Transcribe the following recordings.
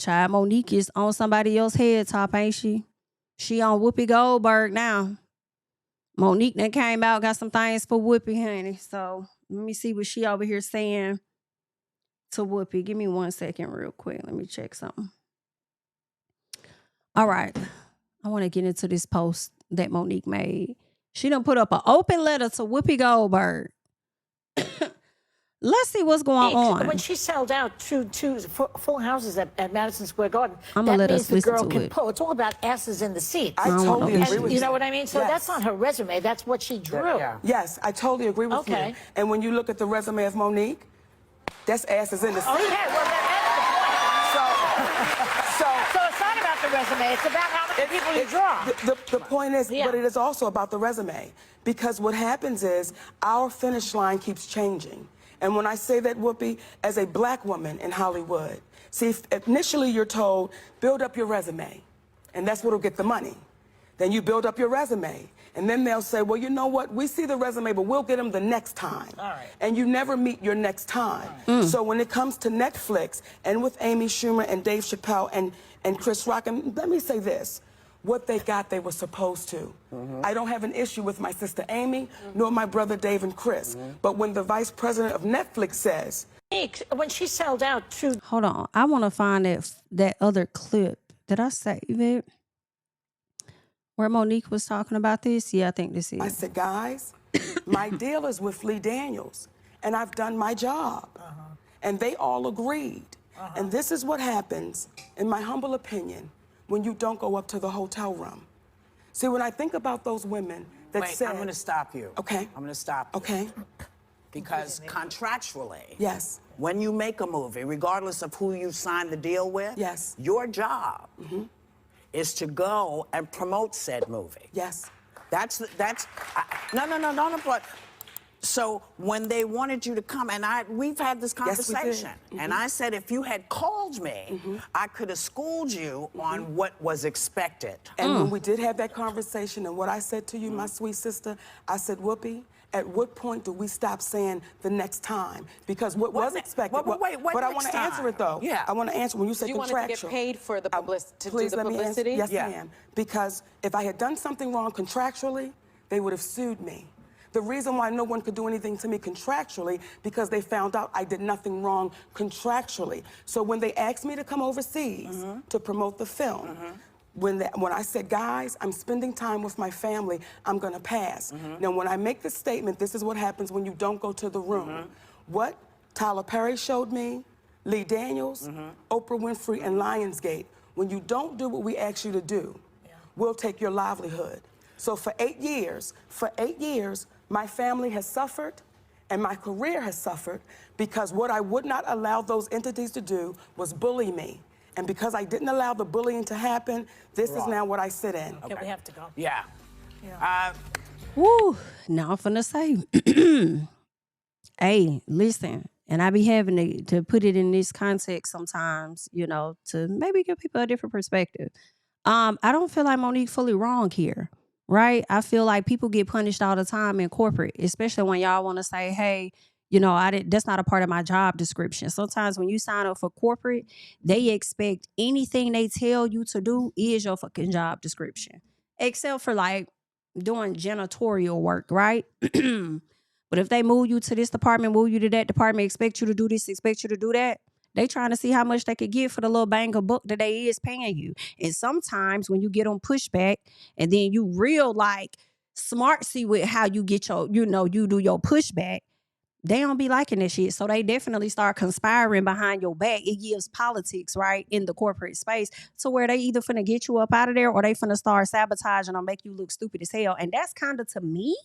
Child, Monique is on somebody else's head top, ain't she? She on Whoopi Goldberg now. Monique then came out, got some things for Whoopi, honey. So let me see what she over here saying to Whoopi. Give me 1 second real quick. Let me check something. All right. I want to get into this post that Monique made. She done put up an open letter to Whoopi Goldberg. Let's see what's going on. When she sold out two full houses at Madison Square Garden, that means the girl can pull. It's all about asses in the seats. I totally agree with you. You know what I mean? So that's on her resume. That's what she drew. Yes, I totally agree with you. And when you look at the resume of Monique, that's asses in the seats. Okay, well, that's the point. So it's not about the resume. It's about how many people you draw. The point is, but it is also about the resume. Because what happens is our finish line keeps changing. And when I say that, Whoopi, as a black woman in Hollywood, see, initially you're told, build up your resume, and that's what'll get the money. Then you build up your resume, and then they'll say, well, you know what, we see the resume, but we'll get them the next time. All right. And you never meet your next time. So when it comes to Netflix, and with Amy Schumer and Dave Chappelle and Chris Rock, and let me say this, what they got, they were supposed to. I don't have an issue with my sister Amy, nor my brother Dave and Chris. But when the vice president of Netflix says... When she sold out to... Hold on. I want to find that other clip. Did I save it? Where Monique was talking about this? Yeah, I think this is. I said, guys, my deal is with Lee Daniels, and I've done my job. And they all agreed. And this is what happens, in my humble opinion, when you don't go up to the hotel room. See, when I think about those women that said... I'm going to stop you. Okay. I'm going to stop you. Okay. Because contractually, yes, when you make a movie, regardless of who you sign the deal with, yes, your job is to go and promote said movie. Yes. No. So when they wanted you to come, and we've had this conversation, and I said if you had called me, I could have schooled you on what was expected. And when we did have that conversation, and what I said to you, my sweet sister, I said, Whoopi, at what point do we stop saying the next time? Because what was expected... But I want to answer it, though. Yeah. I want to answer when you say contractual. You wanted to get paid for the publicity? Yes, ma'am. Because if I had done something wrong contractually, they would have sued me. The reason why no one could do anything to me contractually, because they found out I did nothing wrong contractually. So when they asked me to come overseas to promote the film, when I said, guys, I'm spending time with my family, I'm gonna pass. Now, when I make this statement, this is what happens when you don't go to the room. What Tyler Perry showed me, Lee Daniels, Oprah Winfrey, and Lionsgate, when you don't do what we ask you to do, we'll take your livelihood. So for 8 years, my family has suffered and my career has suffered because what I would not allow those entities to do was bully me. And because I didn't allow the bullying to happen, this is now what I sit in. Okay, we have to go. Yeah. Woo. Now I'm finna say, hey, listen, and I be having to put it in this context sometimes, you know, to maybe give people a different perspective. I don't feel like Monique fully wrong here. Right? I feel like people get punished all the time in corporate, especially when y'all want to say, hey, you know, that's not a part of my job description. Sometimes when you sign up for corporate, they expect anything they tell you to do is your fucking job description. Except for like doing janitorial work, right? But if they move you to this department, move you to that department, expect you to do this, expect you to do that, they trying to see how much they could get for the little bang of buck that they is paying you. And sometimes when you get on pushback and then you real like smartsy with how you get your, you know, you do your pushback, they don't be liking that shit. So they definitely start conspiring behind your back. It gives politics, right, in the corporate space to where they either finna get you up out of there or they finna start sabotaging or make you look stupid as hell. And that's kind of, to me,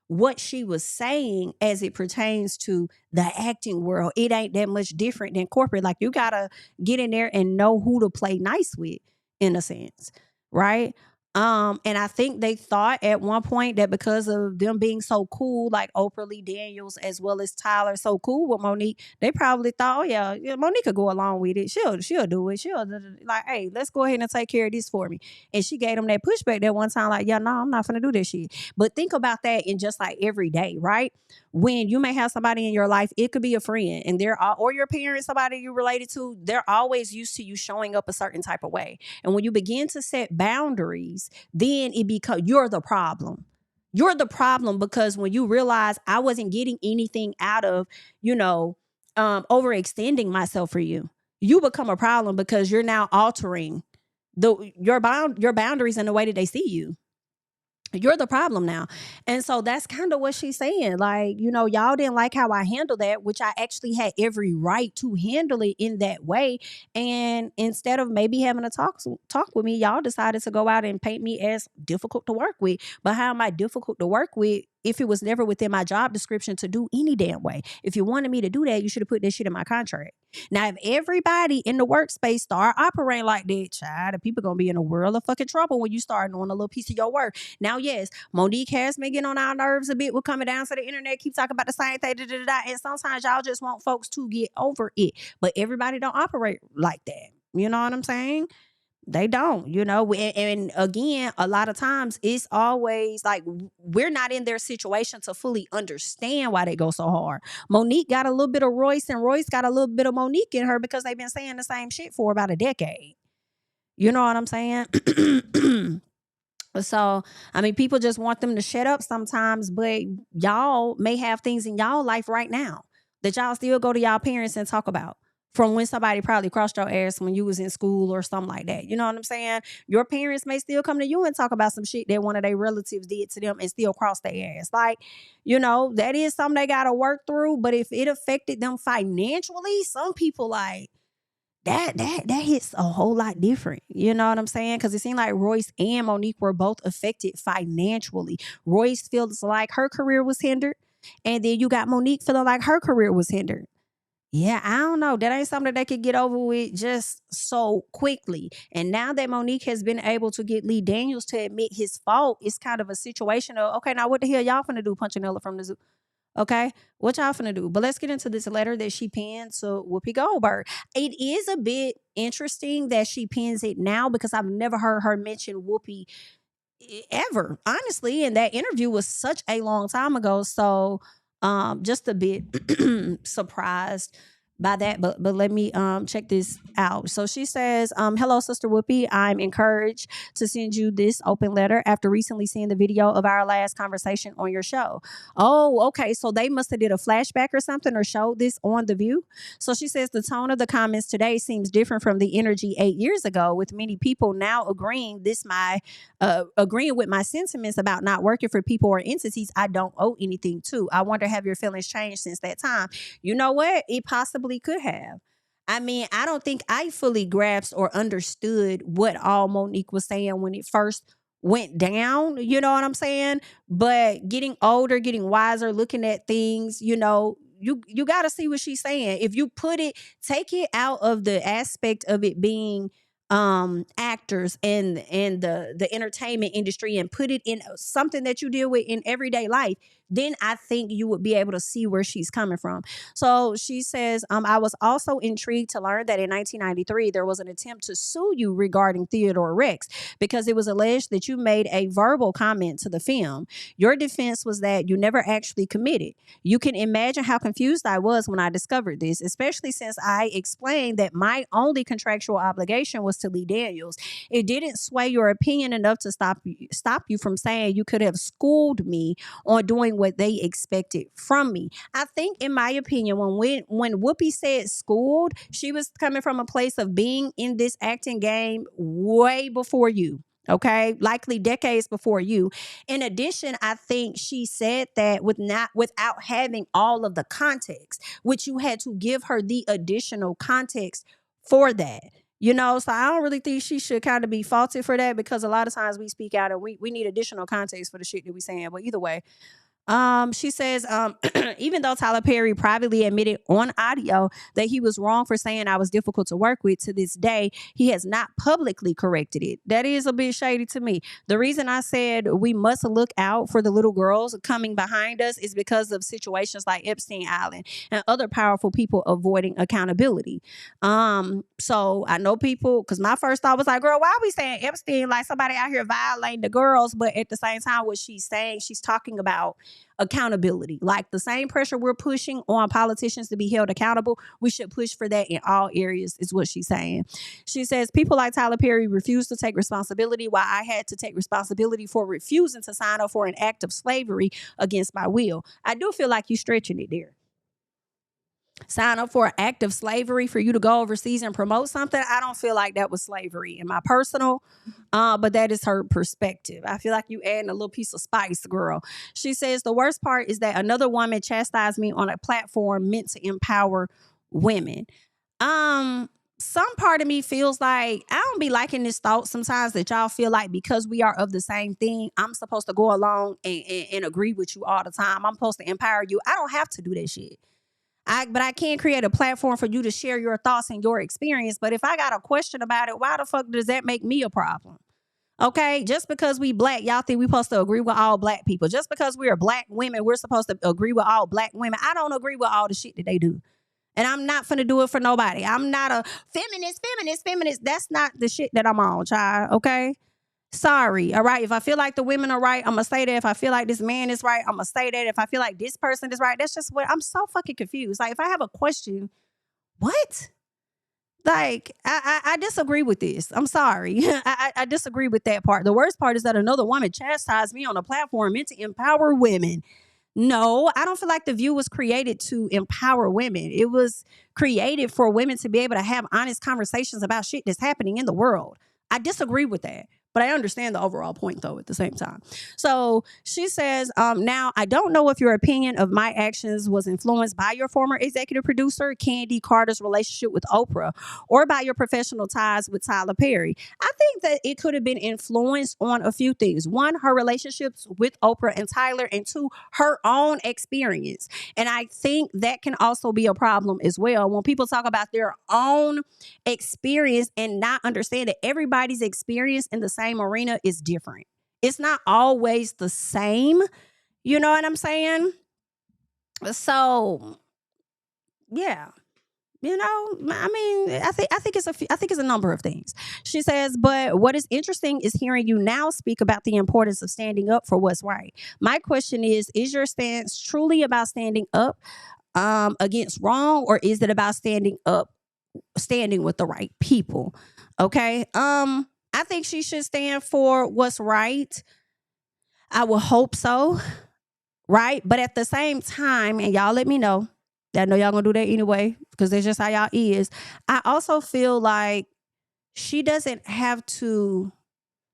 what she was saying as it pertains to the acting world. It ain't that much different than corporate. Like, you gotta get in there and know who to play nice with, in a sense, right? And I think they thought at one point that because of them being so cool, like Oprah Lee Daniels as well as Tyler, so cool with Monique, they probably thought, oh yeah, Monique could go along with it. She'll do it. She'll like, hey, let's go ahead and take care of this for me. And she gave them that pushback that one time, like, yeah, no, I'm not gonna do that shit. But think about that in just like every day, right? When you may have somebody in your life, it could be a friend, and or your parents, somebody you related to, they're always used to you showing up a certain type of way. And when you begin to set boundaries, then it becomes you're the problem. You're the problem because when you realize I wasn't getting anything out of, overextending myself for you, you become a problem because you're now altering your boundaries in the way that they see you. You're the problem now. And so that's kind of what she's saying. Like, y'all didn't like how I handled that, which I actually had every right to handle it in that way. And instead of maybe having a talk with me, y'all decided to go out and paint me as difficult to work with. But how am I difficult to work with if it was never within my job description to do any damn way? If you wanted me to do that, you should have put that shit in my contract. Now, if everybody in the workspace start operating like that, child, the people gonna be in a world of fucking trouble when you start doing a little piece of your work. Now, yes, Monique has been getting on our nerves a bit with coming down to the internet, keep talking about the same thing, and sometimes y'all just want folks to get over it. But everybody don't operate like that. You know what I'm saying? They don't, and again, a lot of times it's always like we're not in their situation to fully understand why they go so hard. Monique got a little bit of Royce and Royce got a little bit of Monique in her because they've been saying the same shit for about a decade. You know what I'm saying? So, I mean, people just want them to shut up sometimes, but y'all may have things in y'all life right now that y'all still go to y'all parents and talk about from when somebody probably crossed your ass when you was in school or something like that. You know what I'm saying? Your parents may still come to you and talk about some shit that one of their relatives did to them and still cross their ass. Like, that is something they got to work through. But if it affected them financially, some people like, that hits a whole lot different. You know what I'm saying? Because it seemed like Royce and Monique were both affected financially. Royce feels like her career was hindered. And then you got Monique feeling like her career was hindered. Yeah, I don't know. That ain't something that they could get over with just so quickly. And now that Monique has been able to get Lee Daniels to admit his fault, it's kind of a situation of, okay, now what the hell y'all finna do, Punchinella from the zoo? Okay, what y'all finna do? But let's get into this letter that she penned to Whoopi Goldberg. It is a bit interesting that she pens it now because I've never heard her mention Whoopi ever, honestly. And that interview was such a long time ago. So just a bit surprised by that, but let me check this out. So she says, hello, Sister Whoopi. I'm encouraged to send you this open letter after recently seeing the video of our last conversation on your show. Oh, okay. So they must have did a flashback or something or showed this on The View. So she says the tone of the comments today seems different from the energy 8 years ago, with many people now agreeing with my sentiments about not working for people or entities I don't owe anything to. I wonder, have your feelings changed since that time? You know what? It possibly could have. I mean, I don't think I fully grasped or understood what all Monique was saying when it first went down. You know what I'm saying? But getting older, getting wiser, looking at things, you got to see what she's saying. If you take it out of the aspect of it being actors and the entertainment industry and put it in something that you deal with in everyday life, then I think you would be able to see where she's coming from. So she says, I was also intrigued to learn that in 1993, there was an attempt to sue you regarding Theodore Rex because it was alleged that you made a verbal comment to the film. Your defense was that you never actually committed. You can imagine how confused I was when I discovered this, especially since I explained that my only contractual obligation was to Lee Daniels. It didn't sway your opinion enough to stop you from saying you could have schooled me on doing what they expected from me. I think, in my opinion, when Whoopi said schooled, she was coming from a place of being in this acting game way before you. Okay, likely decades before you. In addition, I think she said that without having all of the context, which you had to give her the additional context for that. So I don't really think she should kind of be faulted for that, because a lot of times we speak out and we need additional context for the shit that we saying. But either way, She says, even though Tyler Perry privately admitted on audio that he was wrong for saying I was difficult to work with, to this day, he has not publicly corrected it. That is a bit shady to me. The reason I said we must look out for the little girls coming behind us is because of situations like Epstein Island and other powerful people avoiding accountability. So I know people, because my first thought was like, girl, why are we saying Epstein like somebody out here violating the girls? But at the same time, what she's saying, she's talking about accountability. Like the same pressure we're pushing on politicians to be held accountable, we should push for that in all areas, is what she's saying. She says, people like Tyler Perry refuse to take responsibility, while I had to take responsibility for refusing to sign up for an act of slavery against my will. I do feel like you're stretching it there. Sign up for an act of slavery for you to go overseas and promote something. I don't feel like that was slavery in my personal, but that is her perspective. I feel like you adding a little piece of spice, girl. She says, the worst part is that another woman chastised me on a platform meant to empower women. Some part of me feels like I don't be liking this thought sometimes that y'all feel like because we are of the same thing, I'm supposed to go along and agree with you all the time. I'm supposed to empower you. I don't have to do that shit. But I can create a platform for you to share your thoughts and your experience. But if I got a question about it, why the fuck does that make me a problem? Okay, just because we black, y'all think we supposed to agree with all black people. Just because we are black women, we're supposed to agree with all black women. I don't agree with all the shit that they do. And I'm not finna do it for nobody. I'm not a feminist. That's not the shit that I'm on, child, okay? Sorry, all right? If I feel like the women are right, I'm going to say that. If I feel like this man is right, I'm going to say that. If I feel like this person is right, that's just what, I'm so fucking confused. Like, if I have a question, what? Like, I disagree with this. I'm sorry. I disagree with that part. The worst part is that another woman chastised me on a platform meant to empower women. No, I don't feel like The View was created to empower women. It was created for women to be able to have honest conversations about shit that's happening in the world. I disagree with that. But I understand the overall point, though, at the same time. So she says, now, I don't know if your opinion of my actions was influenced by your former executive producer, Candy Carter's relationship with Oprah, or by your professional ties with Tyler Perry. I think that it could have been influenced on a few things. One, her relationships with Oprah and Tyler, and two, her own experience. And I think that can also be a problem as well. When people talk about their own experience and not understand that everybody's experience in the same arena is different. It's not always the same. You know what I'm saying? So, yeah. You know, I mean, I think it's a number of things. She says, but what is interesting is hearing you now speak about the importance of standing up for what's right. My question is your stance truly about standing up against wrong, or is it about standing with the right people? Okay. I think she should stand for what's right. I will hope so. Right. But at the same time, and y'all let me know, I know y'all gonna do that anyway, because that's just how y'all is. I also feel like she doesn't have to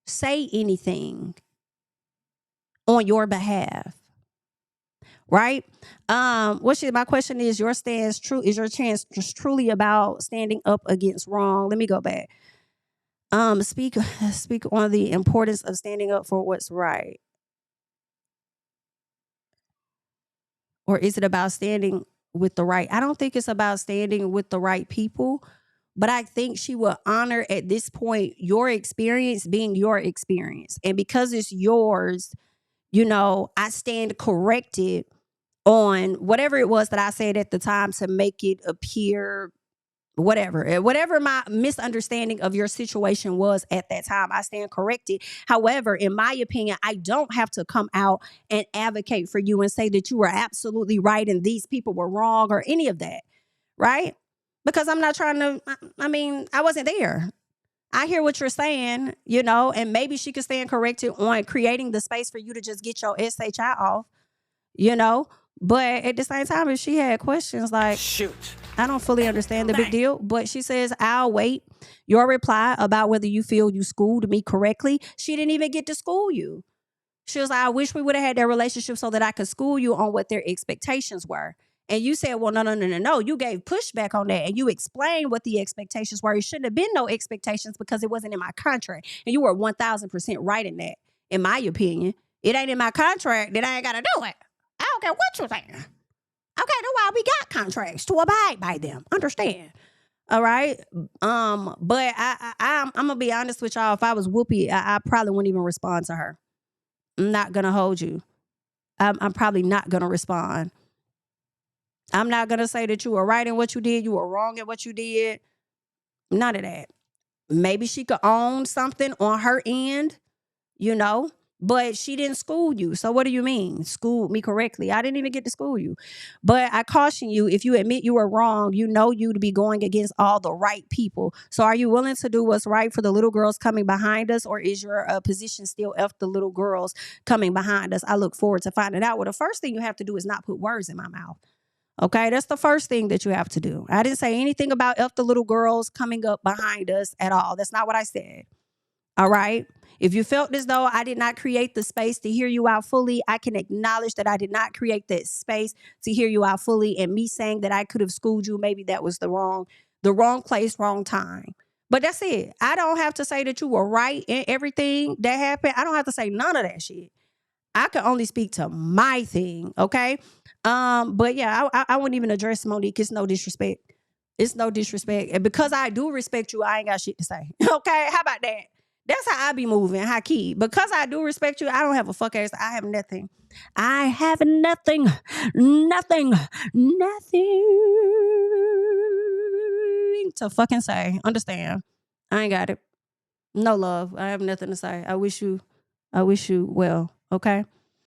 say anything on your behalf. Right? My question is, your stance is your chance just truly about standing up against wrong? Let me go back. Speak on the importance of standing up for what's right. Or is it about standing with the right? I don't think it's about standing with the right people, but I think she will honor at this point your experience being your experience. And because it's yours, you know, I stand corrected on whatever it was that I said at the time to make it appear whatever my misunderstanding of your situation was at that time, I stand corrected. However, in my opinion, I don't have to come out and advocate for you and say that you were absolutely right and these people were wrong or any of that, right? Because I'm not trying to, I wasn't there. I hear what you're saying, you know, and maybe she could stand corrected on creating the space for you to just get your SHI off, you know. But at the same time, if she had questions like, shoot, I don't fully understand the big deal. But she says, I'll wait your reply about whether you feel you schooled me correctly. She didn't even get to school you. She was like, I wish we would have had their relationship so that I could school you on what their expectations were. And you said, well, no. You gave pushback on that. And you explained what the expectations were. It shouldn't have been no expectations because it wasn't in my contract. And you were 1,000% right in that, in my opinion. It ain't in my contract, then I ain't got to do it. don't care what you're saying. Okay, that's why we got contracts to abide by them. Understand? All right. But I'm gonna be honest with y'all. If I was Whoopi, I probably wouldn't even respond to her. I'm not gonna hold you. I'm probably not gonna respond. I'm not gonna say that you were right in what you did, you were wrong in what you did. None of that. Maybe she could own something on her end, you know, but she didn't school you. So what do you mean? Schooled me correctly. I didn't even get to school you. But I caution you, if you admit you were wrong, you know you to be going against all the right people. So are you willing to do what's right for the little girls coming behind us, or is your position still F the little girls coming behind us? I look forward to finding out. Well, the first thing you have to do is not put words in my mouth. Okay, that's the first thing that you have to do. I didn't say anything about F the little girls coming up behind us at all. That's not what I said. All right. If you felt as though I did not create the space to hear you out fully, I can acknowledge that I did not create that space to hear you out fully. And me saying that I could have schooled you, maybe that was the wrong place, wrong time. But that's it. I don't have to say that you were right in everything that happened. I don't have to say none of that shit. I can only speak to my thing, okay? But yeah, I wouldn't even address Monique. It's no disrespect. It's no disrespect. And because I do respect you, I ain't got shit to say. Okay? How about that? That's how I be moving, high key. Because I do respect you, I don't have a fuck ass. I have nothing. I have nothing. Nothing to fucking say. Understand? I ain't got it. No love. I have nothing to say. I wish you well. Okay?